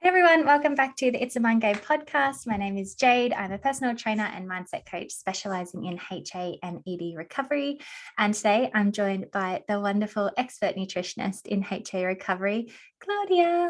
Hey everyone, welcome back to the It's a Mind Game podcast. My name is Jade. I'm a personal trainer and mindset coach specializing in HA and ED recovery. And today I'm joined by the wonderful expert nutritionist in HA recovery, Claudia.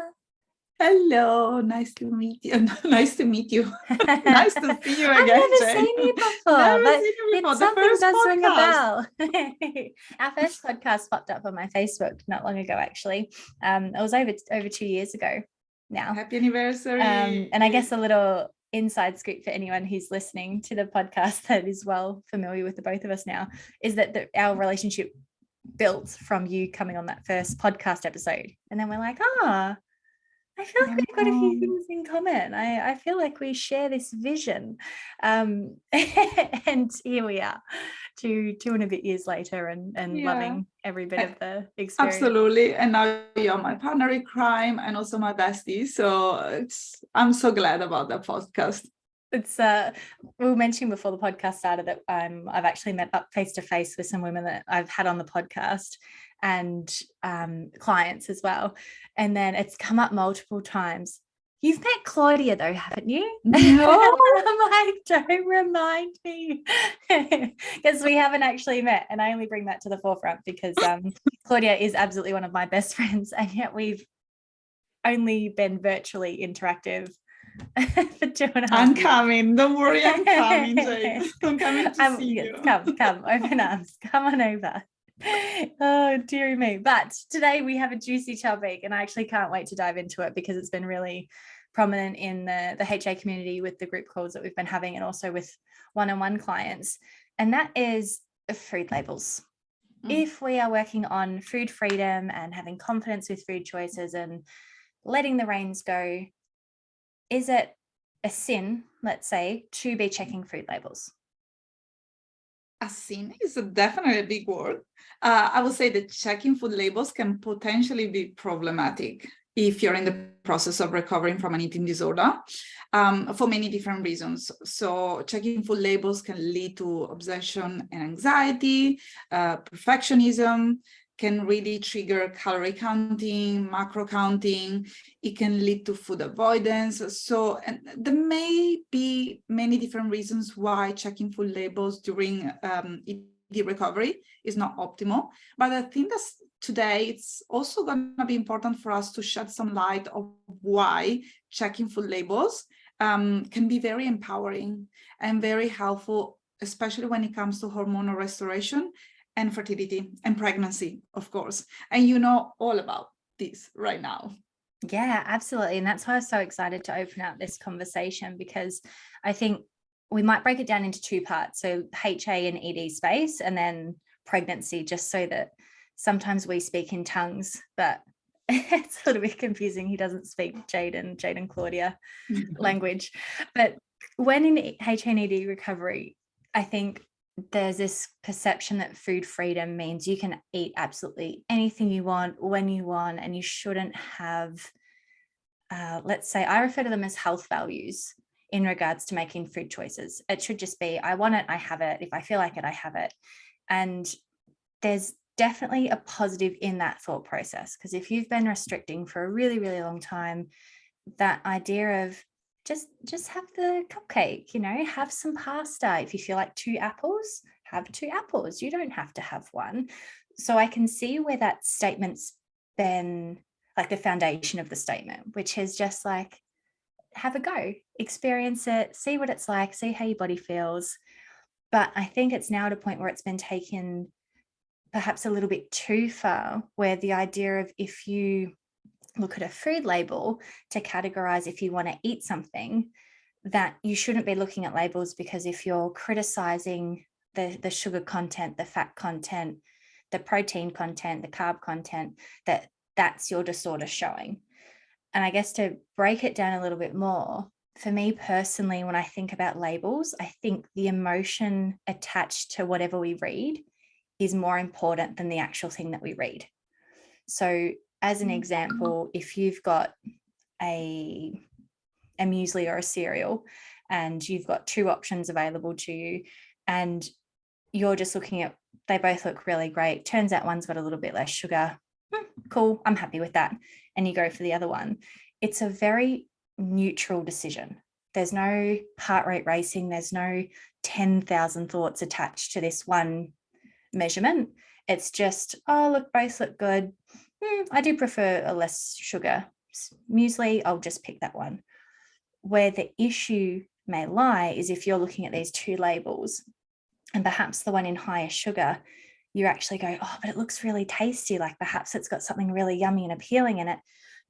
Hello, nice to meet you. Nice to meet you. Nice to see you I've again, never Jane. seen you before, Never but seen you before. The something first does ring a podcast. bell. Our first podcast popped up on my Facebook not long ago, actually. It was over 2 years ago now. Happy anniversary. And I guess a little inside scoop for anyone who's listening to the podcast that is well familiar with the both of us now is that our relationship built from you coming on that first podcast episode. And then we're like, I feel like we've got a few things in common. I feel like we share this vision. And here we are, two and a bit years later and loving every bit of the experience. Absolutely. And now you're my partner in crime and also my bestie. So I'm so glad about that podcast. It's we were mentioning before the podcast started that I've actually met up face to face with some women that I've had on the podcast and clients as well, and then it's come up multiple times. You've met Claudia though, haven't you? No. I'm like, don't remind me, because we haven't actually met, and I only bring that to the forefront because Claudia is absolutely one of my best friends, and yet we've only been virtually interactive for 2.5 years. I'm coming. Don't worry, I'm coming, Jane. I'm coming to see you. Come, open arms. Come on over. Oh, dearie me. But today we have a juicy topic, and I actually can't wait to dive into it because it's been really prominent in the HA community with the group calls that we've been having and also with one-on-one clients. And that is food labels. If we are working on food freedom and having confidence with food choices and letting the reins go, is it a sin, let's say, to be checking food labels? A sin is definitely a big word. I would say that checking food labels can potentially be problematic if you're in the process of recovering from an eating disorder for many different reasons. So checking food labels can lead to obsession and anxiety, perfectionism, can really trigger calorie counting, macro counting. It can lead to food avoidance. So and there may be many different reasons why checking food labels during ED recovery is not optimal. But I think that today it's also going to be important for us to shed some light of why checking food labels can be very empowering and very helpful, especially when it comes to hormonal restoration and fertility and pregnancy, of course. And you know all about this right now. Yeah, absolutely. And that's why I was so excited to open up this conversation, because I think we might break it down into two parts. So HA and ED space, and then pregnancy, just so that sometimes we speak in tongues, but it's a little bit confusing. He doesn't speak Jade and Claudia language. But when in HA and ED recovery, I think there's this perception that food freedom means you can eat absolutely anything you want when you want, and you shouldn't have, let's say, I refer to them as health values in regards to making food choices. It should just be, I want it, I have it. If I feel like it, I have it. And there's definitely a positive in that thought process, because if you've been restricting for a really, really long time, that idea of just have the cupcake, have some pasta. If you feel like 2 apples, have 2 apples. You don't have to have one. So I can see where that statement's been like the foundation of the statement, which is just like, have a go, experience it, see what it's like, see how your body feels. But I think it's now at a point where it's been taken perhaps a little bit too far, where the idea of, if you look at a food label to categorize if you want to eat something, that you shouldn't be looking at labels, because if you're criticizing the sugar content, the fat content, the protein content, the carb content, that's your disorder showing. And I guess to break it down a little bit more, for me personally, when I think about labels, I think the emotion attached to whatever we read is more important than the actual thing that we read. So as an example, if you've got a muesli or a cereal and you've got 2 options available to you, and you're just looking at, they both look really great. Turns out one's got a little bit less sugar. Cool, I'm happy with that. And you go for the other one. it's a very neutral decision. There's no heart rate racing. There's no 10,000 thoughts attached to this one measurement. It's just, oh, look, both look good. I do prefer a less sugar muesli. I'll just pick that one. Where the issue may lie is if you're looking at these two labels and perhaps the one in higher sugar, you actually go, oh, but it looks really tasty. Like perhaps it's got something really yummy and appealing in it.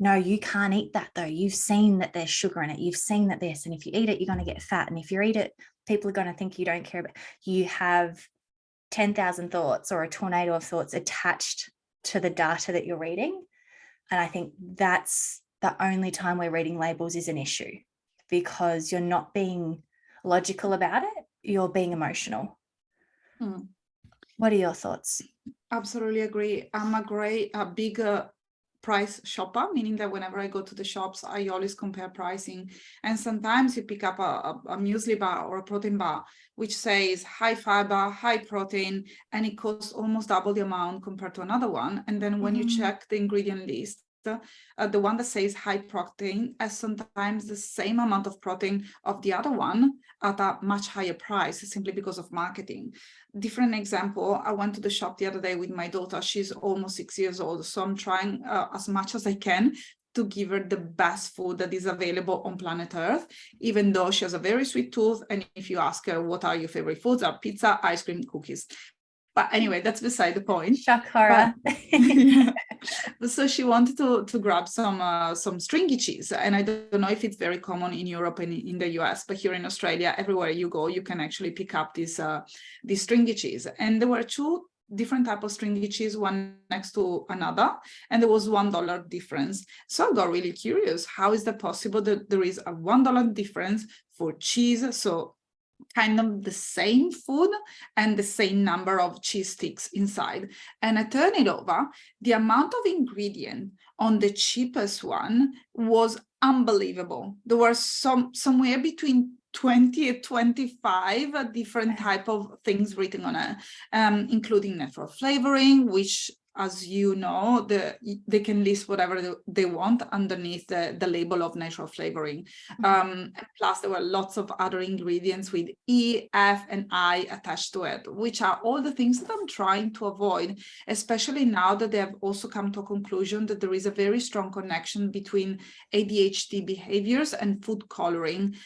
No, you can't eat that though. You've seen that there's sugar in it. You've seen that this, and if you eat it, you're going to get fat. And if you eat it, people are going to think you don't care about. You have 10,000 thoughts or a tornado of thoughts attached to the data that you're reading. And I think that's the only time where reading labels is an issue, because you're not being logical about it. You're being emotional. What are your thoughts? Absolutely agree. I'm a big price shopper, meaning that whenever I go to the shops, I always compare pricing. And sometimes you pick up a muesli bar or a protein bar, which says high fiber, high protein, and it costs almost double the amount compared to another one. And then when you check the ingredient list, the one that says high protein has sometimes the same amount of protein of the other one at a much higher price, simply because of marketing. Different example, I went to the shop the other day with my daughter. She's almost 6 years old, so I'm trying as much as I can to give her the best food that is available on planet Earth, even though she has a very sweet tooth. And if you ask her what are your favorite foods, are pizza, ice cream, cookies. But anyway, that's beside the point. Shock horror. Yeah. So she wanted to grab some stringy cheese, and I don't know if it's very common in Europe and in the US, but here in Australia, everywhere you go, you can actually pick up this stringy cheese. And there were two different types of stringy cheese, one next to another, and there was $1 difference. So I got really curious. How is that possible that there is a $1 difference for cheese? So kind of the same food and the same number of cheese sticks inside. And I turn it over, the amount of ingredient on the cheapest one was unbelievable. There were somewhere between 20 and 25 different type of things written on it, including natural flavoring, which, as you know, they can list whatever they want underneath the label of natural flavoring. Plus, there were lots of other ingredients with E, F, and I attached to it, which are all the things that I'm trying to avoid, especially now that they have also come to a conclusion that there is a very strong connection between ADHD behaviors and food coloring,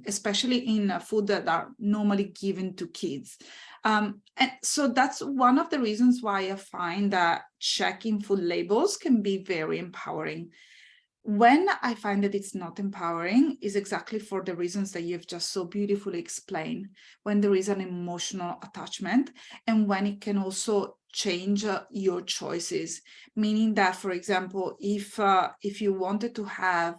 especially in food that are normally given to kids. And so that's one of the reasons why I find that checking food labels can be very empowering. When I find that it's not empowering is exactly for the reasons that you've just so beautifully explained, when there is an emotional attachment and when it can also change your choices, meaning that, for example, if you wanted to have,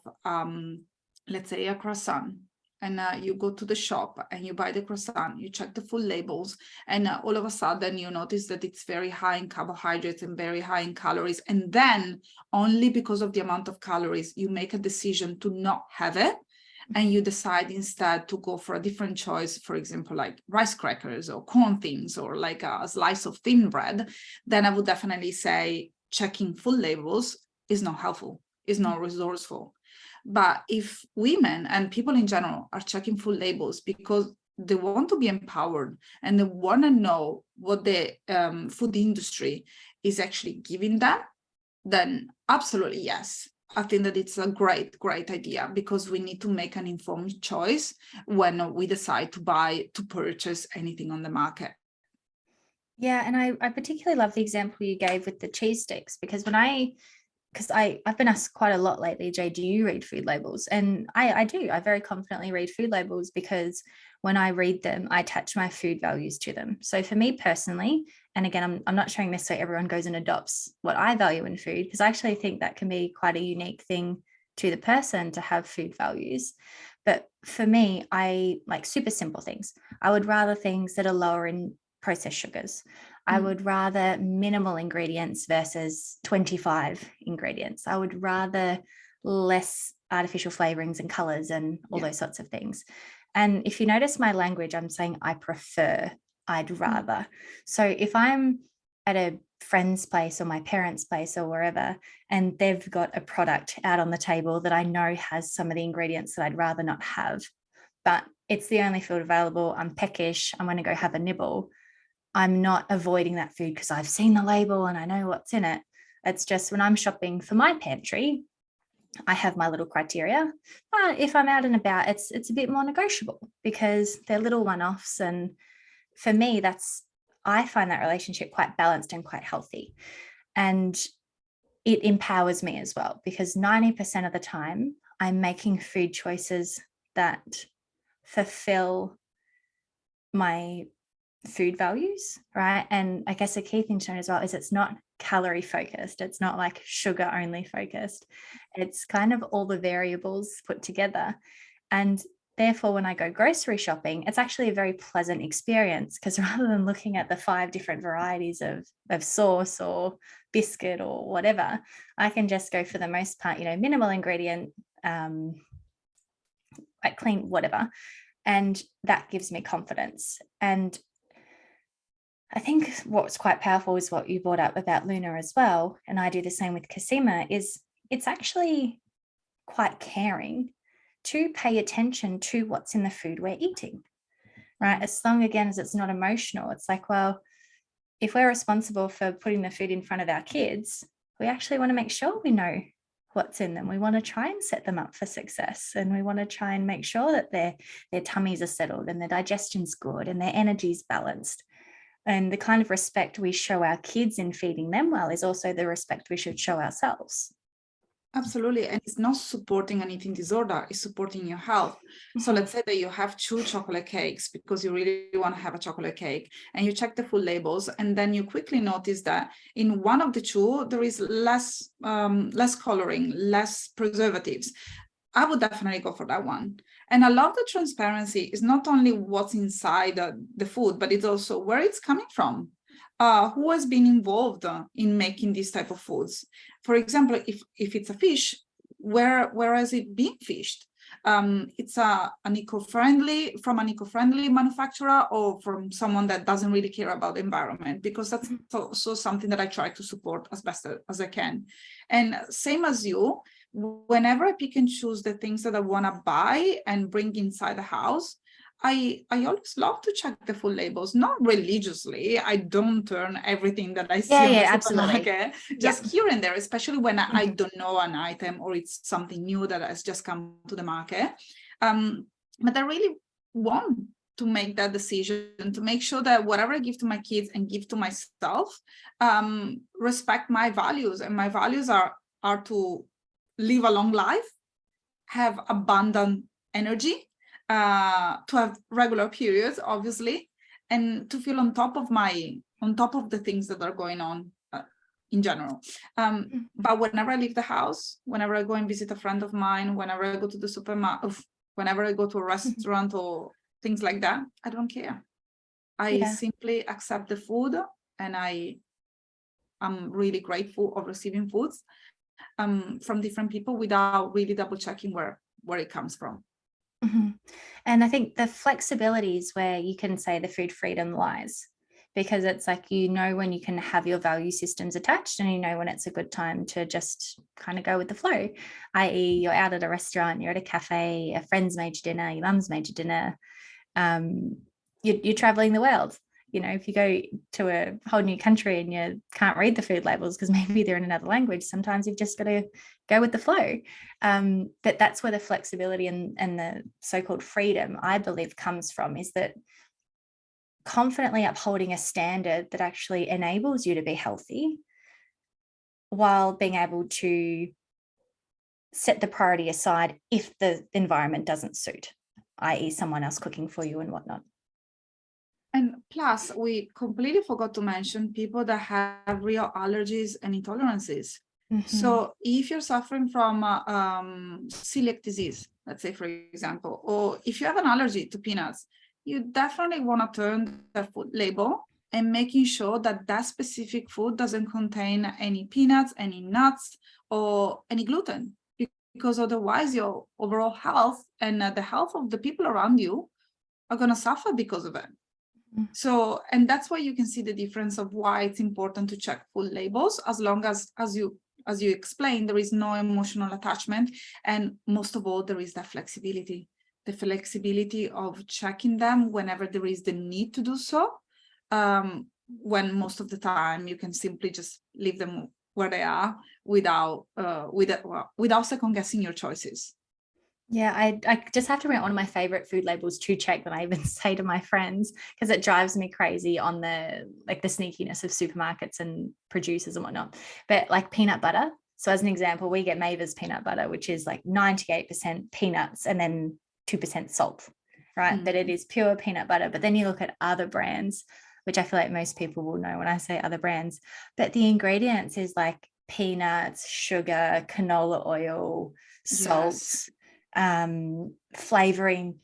let's say, a croissant, and you go to the shop and you buy the croissant, you check the full labels, and all of a sudden you notice that it's very high in carbohydrates and very high in calories. And then only because of the amount of calories, you make a decision to not have it. And you decide instead to go for a different choice, for example, like rice crackers or corn thins or like a slice of thin bread, then I would definitely say checking full labels is not helpful, is not resourceful. But if women and people in general are checking full labels because they want to be empowered and they want to know what the food industry is actually giving them, then absolutely yes. I think that it's a great idea, because we need to make an informed choice when we decide to purchase anything on the market. Yeah, and I particularly love the example you gave with the cheese sticks, because I've been asked quite a lot lately, Jay, do you read food labels? And I do. I very confidently read food labels, because when I read them, I attach my food values to them. So for me personally, and again, I'm not sharing this so everyone goes and adopts what I value in food, because I actually think that can be quite a unique thing to the person to have food values. But for me, I like super simple things. I would rather things that are lower in processed sugars. I would rather minimal ingredients versus 25 ingredients. I would rather less artificial flavorings and colors and all those sorts of things. And if you notice my language, I'm saying I prefer, I'd rather. So if I'm at a friend's place or my parents' place or wherever, and they've got a product out on the table that I know has some of the ingredients that I'd rather not have, but it's the only food available. I'm peckish. I'm going to go have a nibble. I'm not avoiding that food because I've seen the label and I know what's in it. It's just when I'm shopping for my pantry, I have my little criteria. But if I'm out and about, it's a bit more negotiable because they're little one-offs. And for me, I find that relationship quite balanced and quite healthy. And it empowers me as well, because 90% of the time I'm making food choices that fulfill my food values, right? And I guess a key thing to know as well is it's not calorie focused. It's not like sugar only focused. It's kind of all the variables put together. And therefore, when I go grocery shopping, it's actually a very pleasant experience, because rather than looking at the 5 different varieties of sauce or biscuit or whatever, I can just go, for the most part, minimal ingredient, like clean, whatever. And that gives me confidence. And I think what's quite powerful is what you brought up about Luna as well, and I do the same with Cosima, is it's actually quite caring to pay attention to what's in the food we're eating, right? As long, again, as it's not emotional, it's like, well, if we're responsible for putting the food in front of our kids, we actually want to make sure we know what's in them. We want to try and set them up for success, and we want to try and make sure that their tummies are settled and their digestion's good and their energy's balanced. And the kind of respect we show our kids in feeding them well is also the respect we should show ourselves. Absolutely. And it's not supporting an eating disorder, it's supporting your health. So let's say that you have 2 chocolate cakes because you really want to have a chocolate cake, and you check the full labels, and then you quickly notice that in one of the 2, there is less coloring, less preservatives. I would definitely go for that one. And I love the transparency. It's not only what's inside the food, but it's also where it's coming from. Who has been involved in making these type of foods? For example, if it's a fish, where has it been fished? It's an eco-friendly manufacturer, or from someone that doesn't really care about the environment, because that's also something that I try to support as best as I can. And same as you, whenever I pick and choose the things that I want to buy and bring inside the house, I always love to check the full labels, not religiously. I don't turn everything that I see on the supermarket, just here and there, especially when I don't know an item or it's something new that has just come to the market. But I really want to make that decision, to make sure that whatever I give to my kids and give to myself, respect my values. And my values are to live a long life, have abundant energy, to have regular periods, obviously, and to feel on top of the things that are going on in general. But whenever I leave the house, whenever I go and visit a friend of mine, whenever I go to the supermarket, whenever I go to a restaurant or things like that, I don't care. I simply accept the food, and I'm really grateful of receiving foods from different people without really double checking where it comes from. Mm-hmm. And I think the flexibility is where you can say the food freedom lies, because it's like, when you can have your value systems attached, and when it's a good time to just kind of go with the flow, i.e. you're out at a restaurant, you're at a cafe, a friend's made you dinner, your mum's made you dinner, you're traveling the world. If you go to a whole new country and you can't read the food labels because maybe they're in another language, sometimes you've just got to go with the flow. But that's where the flexibility and the so-called freedom, I believe, comes from, is that confidently upholding a standard that actually enables you to be healthy while being able to set the priority aside if the environment doesn't suit, i.e. someone else cooking for you and whatnot. And plus, we completely forgot to mention people that have real allergies and intolerances. Mm-hmm. So if you're suffering from celiac disease, let's say, for example, or if you have an allergy to peanuts, you definitely want to turn the food label and making sure that that specific food doesn't contain any peanuts, any nuts, or any gluten, because otherwise your overall health and the health of the people around you are going to suffer because of it. Mm. So, and that's why you can see the difference of why it's important to check food labels, as long as you explained, there is no emotional attachment. And most of all, there is that flexibility, the flexibility of checking them whenever there is the need to do so. When most of the time you can simply just leave them where they are without second guessing your choices. Yeah, I just have to rate one of my favorite food labels to check that I even say to my friends, because it drives me crazy on the sneakiness of supermarkets and producers and whatnot. But like peanut butter. So as an example, we get Maver's peanut butter, which is like 98% peanuts and then 2% salt, right? But it is pure peanut butter. But then you look at other brands, which I feel like most people will know when I say other brands, but the ingredients is like peanuts, sugar, canola oil, salt. Yes. Flavoring,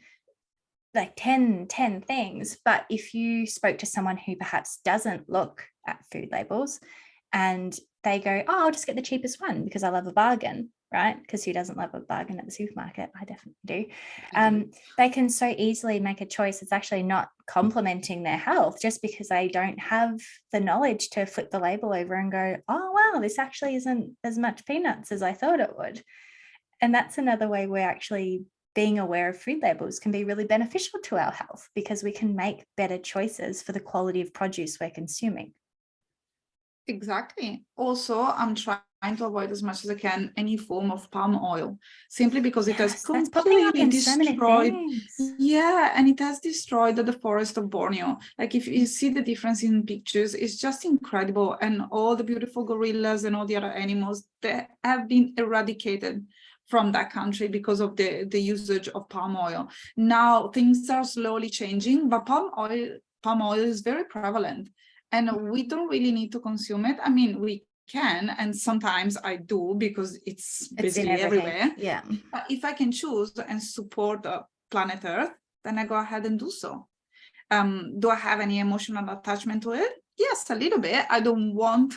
like 10 things. But if you spoke to someone who perhaps doesn't look at food labels and they go, oh, I'll just get the cheapest one because I love a bargain, right? Because who doesn't love a bargain at the supermarket? I definitely do. They can so easily make a choice that's actually not complementing their health just because they don't have the knowledge to flip the label over and go, oh, wow, this actually isn't as much peanuts as I thought it would. And that's another way where actually being aware of food labels can be really beneficial to our health because we can make better choices for the quality of produce we're consuming. Exactly. Also, I'm trying to avoid as much as I can any form of palm oil, simply because it has Yes, that's popping up completely in so many destroyed. things. Yeah, and it has destroyed the forest of Borneo. Like if you see the difference in pictures, it's just incredible. And all the beautiful gorillas and all the other animals that have been eradicated from that country because of the usage of palm oil. Now things are slowly changing, but palm oil is very prevalent. And we don't really need to consume it. I mean, we can, and sometimes I do because it's It's in basically everything. everywhere. Yeah. But if I can choose and support the planet Earth, then I go ahead and do so. Do I have any emotional attachment to it? Yes, a little bit. I don't want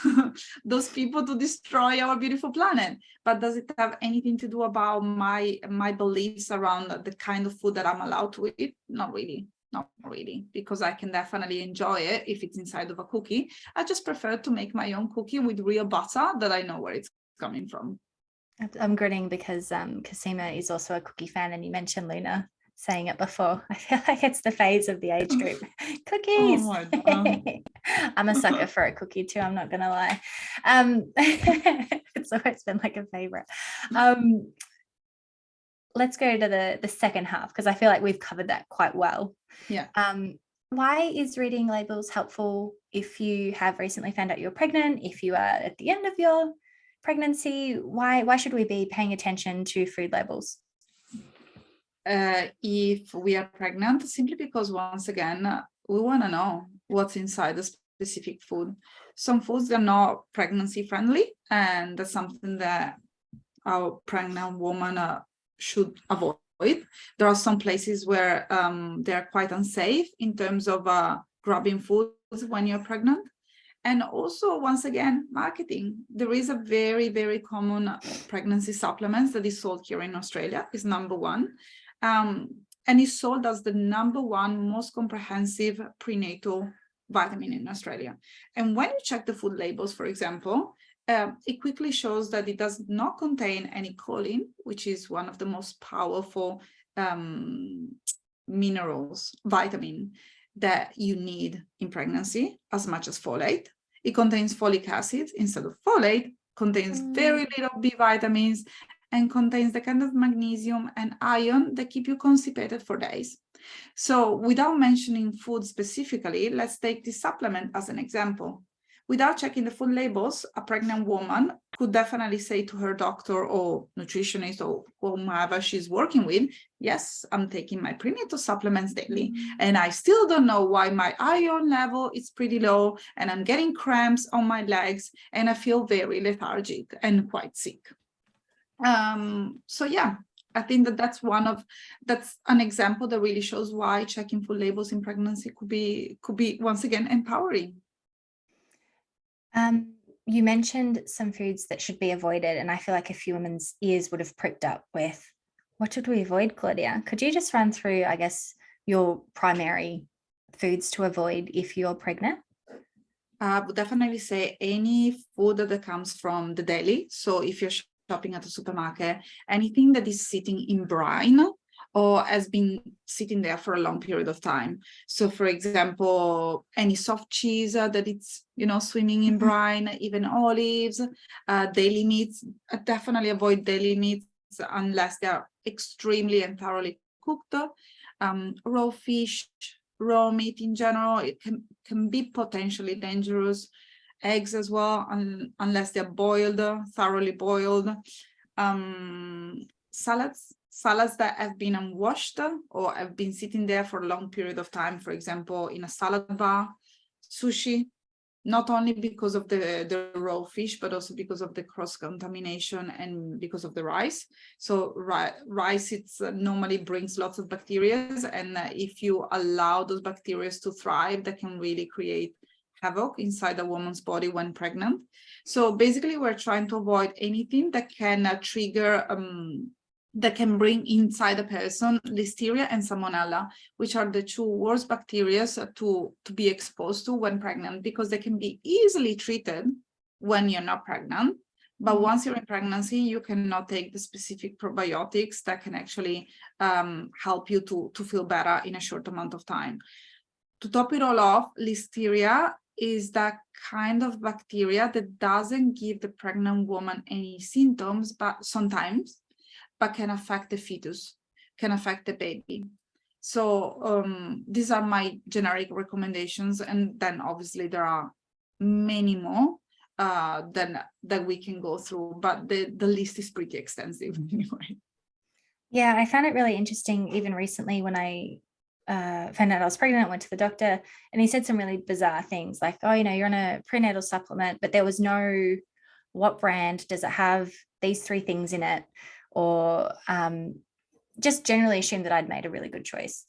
those people to destroy our beautiful planet. But does it have anything to do about my beliefs around the kind of food that I'm allowed to eat? Not really. Not really, because I can definitely enjoy it if it's inside of a cookie. I just prefer to make my own cookie with real butter that I know where it's coming from. I'm grinning because Kasima is also a cookie fan and you mentioned Luna saying it before. I feel like it's the phase of the age group. Oh Cookies. my God. I'm a sucker for a cookie too, I'm not gonna lie. It's always been like a favorite. Let's go to the second half because I feel like we've covered that quite well. Yeah. Why is reading labels helpful if you have recently found out you're pregnant, if you are at the end of your pregnancy? Why should we be paying attention to food labels? If we are pregnant, simply because once again, we want to know what's inside the specific food. Some foods are not pregnancy friendly, and that's something that our pregnant woman should avoid. There are some places where they're quite unsafe in terms of grabbing foods when you're pregnant. And also, once again, marketing. There is a very, very common pregnancy supplements that is sold here in Australia, is number one. And is sold as the number one most comprehensive prenatal vitamin in Australia. And when you check the food labels, for example, it quickly shows that it does not contain any choline, which is one of the most powerful minerals, vitamin that you need in pregnancy, as much as folate. It contains folic acid instead of folate, contains very little B vitamins, and contains the kind of magnesium and iron that keep you constipated for days. So without mentioning food specifically, let's take this supplement as an example. Without checking the food labels, a pregnant woman could definitely say to her doctor or nutritionist or whomever she's working with, yes, I'm taking my prenatal supplements daily, and I still don't know why my iron level is pretty low, and I'm getting cramps on my legs, and I feel very lethargic and quite sick. So yeah, I think that's an example that really shows why checking food labels in pregnancy could be once again empowering. You mentioned some foods that should be avoided, and I feel like a few women's ears would have pricked up with, what should we avoid, Claudia? Could you just run through, I guess, your primary foods to avoid if you're pregnant? I would definitely say any food that comes from the deli. So if you're shopping at a supermarket, anything that is sitting in brine or has been sitting there for a long period of time. So for example, any soft cheese that it's, swimming in brine, even olives, deli meats, definitely avoid deli meats unless they are extremely and thoroughly cooked. Raw fish, raw meat in general, it can be potentially dangerous. Eggs as well, unless they're boiled, thoroughly boiled. Salads that have been unwashed or have been sitting there for a long period of time, for example, in a salad bar. Sushi, not only because of the raw fish, but also because of the cross-contamination and because of the rice. So rice, it's normally brings lots of bacteria, and if you allow those bacteria to thrive, that can really create havoc inside a woman's body when pregnant. So basically, we're trying to avoid anything that can trigger that can bring inside a person Listeria and Salmonella, which are the two worst bacteria to be exposed to when pregnant, because they can be easily treated when you're not pregnant. But once you're in pregnancy, you cannot take the specific probiotics that can actually help you to feel better in a short amount of time. To top it all off, Listeria is that kind of bacteria that doesn't give the pregnant woman any symptoms, but sometimes, but can affect the fetus, can affect the baby. So these are my generic recommendations. And then obviously there are many more that we can go through, but the list is pretty extensive anyway. Yeah, I found it really interesting even recently when I found out I was pregnant, went to the doctor, and he said some really bizarre things like, oh, you're on a prenatal supplement, but there was no, what brand does it have these 3 things in it, or just generally assumed that I'd made a really good choice,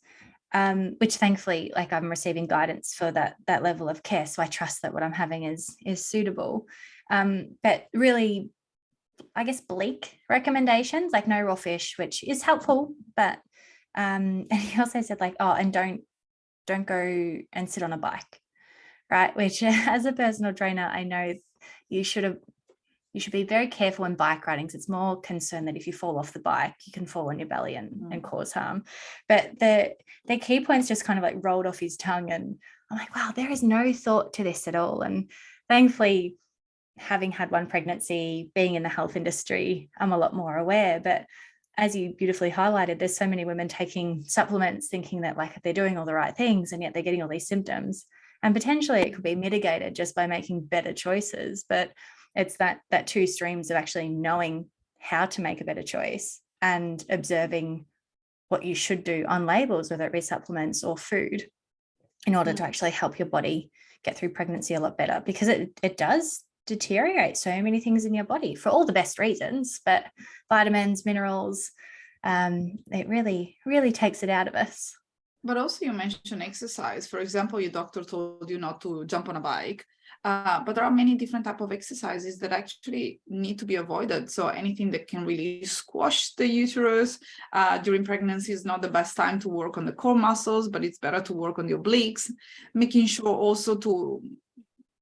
which thankfully, like, I'm receiving guidance for that level of care, so I trust that what I'm having is suitable. But really, I guess, bleak recommendations, like no raw fish, which is helpful, but and he also said, like, oh, and don't go and sit on a bike, right? Which, as a personal trainer, I know you should be very careful in bike riding, because it's more concerned that if you fall off the bike, you can fall on your belly and cause harm. But the key points just kind of like rolled off his tongue, and I'm like, wow, there is no thought to this at all. And thankfully, having had one pregnancy, being in the health industry, I'm a lot more aware. But as you beautifully highlighted, there's so many women taking supplements thinking that, like, they're doing all the right things, and yet they're getting all these symptoms. And potentially it could be mitigated just by making better choices. But it's that 2 streams of actually knowing how to make a better choice and observing what you should do on labels, whether it be supplements or food, in order to actually help your body get through pregnancy a lot better, because it does deteriorate so many things in your body for all the best reasons, but vitamins, minerals, it really, really takes it out of us. But also, you mentioned exercise. For example, your doctor told you not to jump on a bike, but there are many different types of exercises that actually need to be avoided. So anything that can really squash the uterus during pregnancy is not the best time to work on the core muscles, but it's better to work on the obliques, making sure also to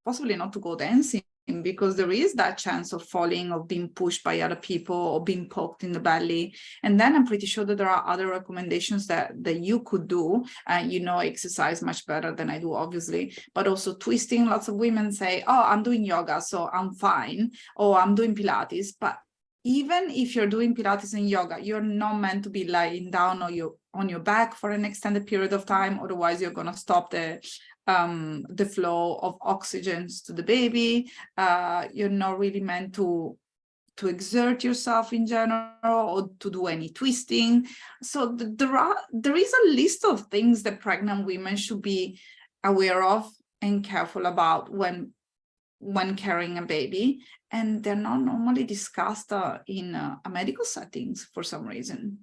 possibly not to go dancing, because there is that chance of falling, of being pushed by other people, or being poked in the belly. And then I'm pretty sure that there are other recommendations that you could do. Exercise much better than I do, obviously, but also twisting. Lots of women say, oh, I'm doing yoga, so I'm fine, or I'm doing Pilates. But even if you're doing Pilates and yoga, you're not meant to be lying down on your back for an extended period of time. Otherwise, you're going to stop the flow of oxygen to the baby. You're not really meant to exert yourself in general, or to do any twisting. So there is a list of things that pregnant women should be aware of and careful about when carrying a baby, and they're not normally discussed in medical settings for some reason.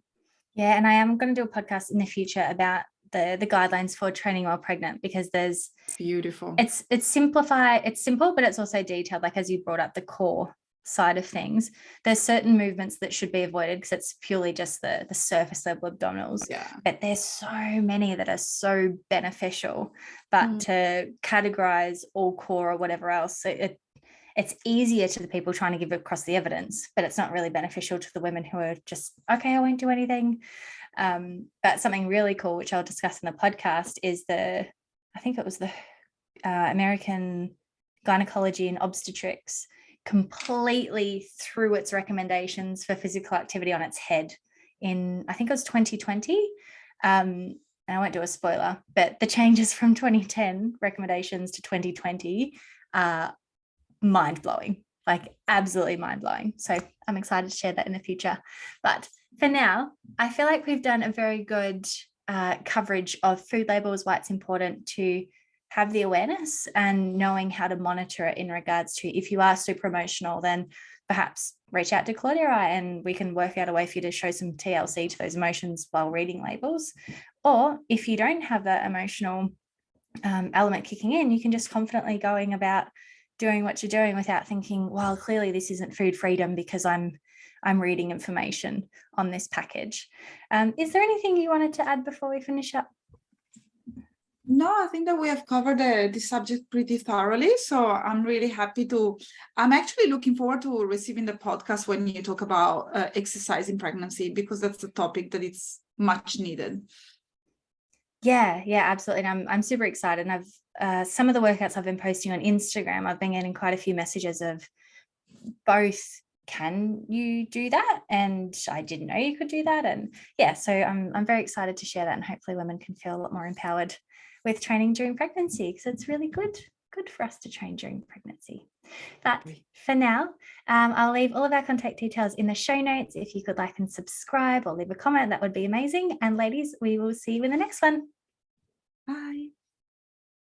Yeah, and I am going to do a podcast in the future about the guidelines for training while pregnant, because there's beautiful. It's simplified. It's simple, but it's also detailed. Like, as you brought up, the core side of things, there's certain movements that should be avoided because it's purely just the surface level abdominals. Yeah. But there's so many that are so beneficial. But to categorize all core or whatever else, so it's easier to the people trying to give across the evidence, but it's not really beneficial to the women who are just, okay, I won't do anything. But something really cool, which I'll discuss in the podcast, is I think it was the American Gynecology and Obstetrics completely threw its recommendations for physical activity on its head in, I think it was 2020. And I won't do a spoiler, but the changes from 2010 recommendations to 2020 are mind-blowing, like absolutely mind-blowing. So I'm excited to share that in the future. But for now, I feel like we've done a very good coverage of food labels, why it's important to have the awareness and knowing how to monitor it in regards to, if you are super emotional, then perhaps reach out to Claudia and we can work out a way for you to show some TLC to those emotions while reading labels. Or if you don't have that emotional element kicking in, you can just confidently going about doing what you're doing without thinking, well, clearly this isn't food freedom because I'm reading information on this package. Is there anything you wanted to add before we finish up? No, I think that we have covered the subject pretty thoroughly. So I'm really happy I'm actually looking forward to receiving the podcast when you talk about exercise in pregnancy, because that's a topic that it's much needed. Yeah, absolutely. And I'm super excited. And I've some of the workouts I've been posting on Instagram, I've been getting quite a few messages of both, can you do that? And I didn't know you could do that. And yeah, so I'm very excited to share that, and hopefully women can feel a lot more empowered with training during pregnancy, because it's really good for us to train during pregnancy. But for now, I'll leave all of our contact details in the show notes. If you could like and subscribe or leave a comment, that would be amazing. And ladies, we will see you in the next one. Bye.